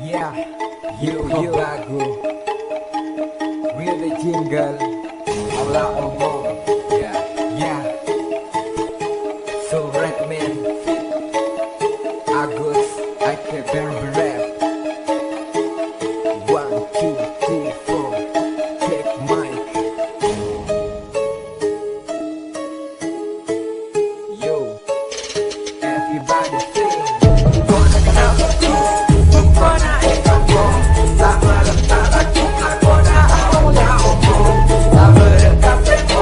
Yeah, you bago. We're the jingle. Allah Allah. Yeah. So recommend Agus, I can rap. 1, 2, 3, 4. Check mic. Yo, everybody sing. Gonna have a cool, gonna have a cool. Tak berkata aku gonna hold out. Tak berkata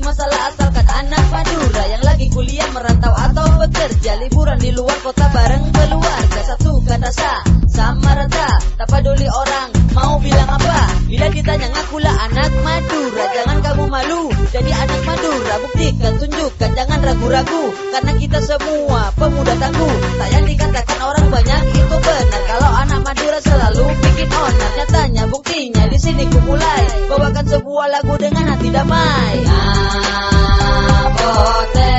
masalah asalkan anak Madura yang lagi kuliah, merantau atau bekerja, liburan di luar kota bareng keluarga. Satukan rasa sama rata, tak peduli orang mau bilang apa. Bila ditanya ngakulah anak Madura, jangan kamu malu jadi anak Madura. Buktikan, tunjukkan, jangan ragu-ragu, karena kita semua pemuda tangguh. Tak yang dikatakan orang banyak itu benar, kalau anak Madura selalu bikin onar. Nyatanya buktinya di sini ku mulai bawakan sebuah lagu dengan hati damai. Bote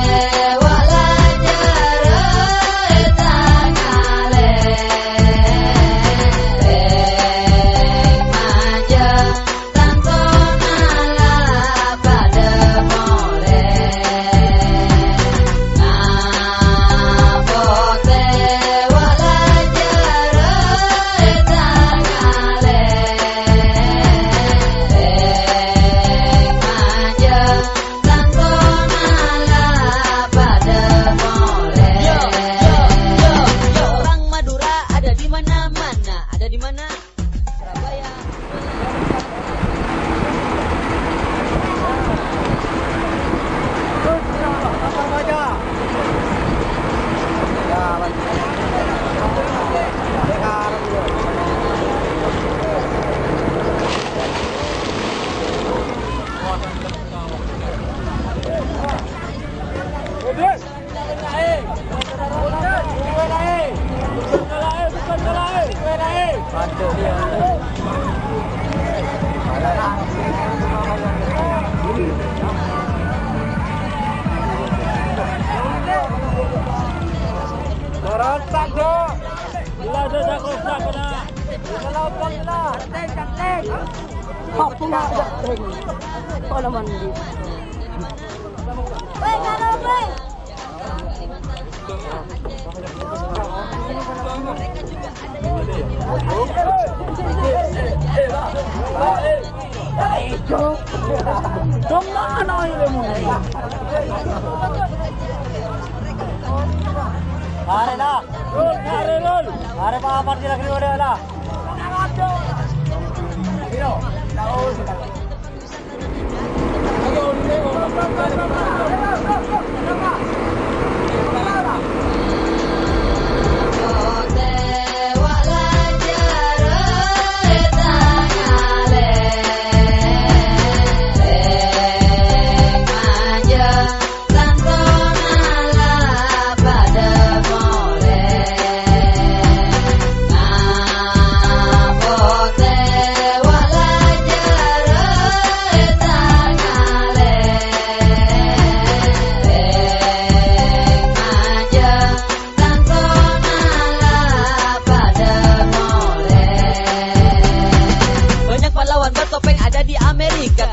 Berontak dong. Gila dah kau nak kena. Kalau bang lah. Cantik. Apa nak cantik? Kalau mandi. Wei, kalau wei. Dong mana ini mu? Are dah. Lol. Are apa dia lagi ada dah. Hero.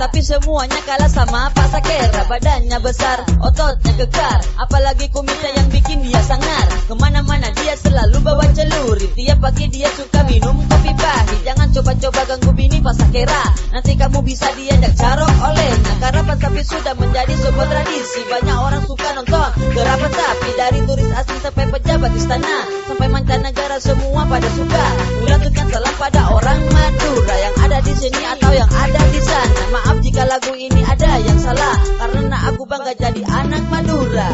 Tapi semuanya kalah sama Pak Sakera. Badannya besar, ototnya kekar, apalagi kumisnya yang bikin dia sangar. Kemana-mana dia selalu bawa celurit, tiap pagi dia suka minum kopi pahit. Jangan coba-coba ganggu bini Pak Sakera, nanti kamu bisa diajak carok olehnya. Karena Pak Sapi sudah menjadi sebuah tradisi, banyak orang suka nonton gerapan sapi. Dari turis asing sampai pejabat istana, sampai mancanegara semua pada suka. Melantunkan salam pada orang Madura yang ada di sini atau yang ada di sana. Maaf jika lagu ini ada yang salah, karena aku bangga jadi anak Madura.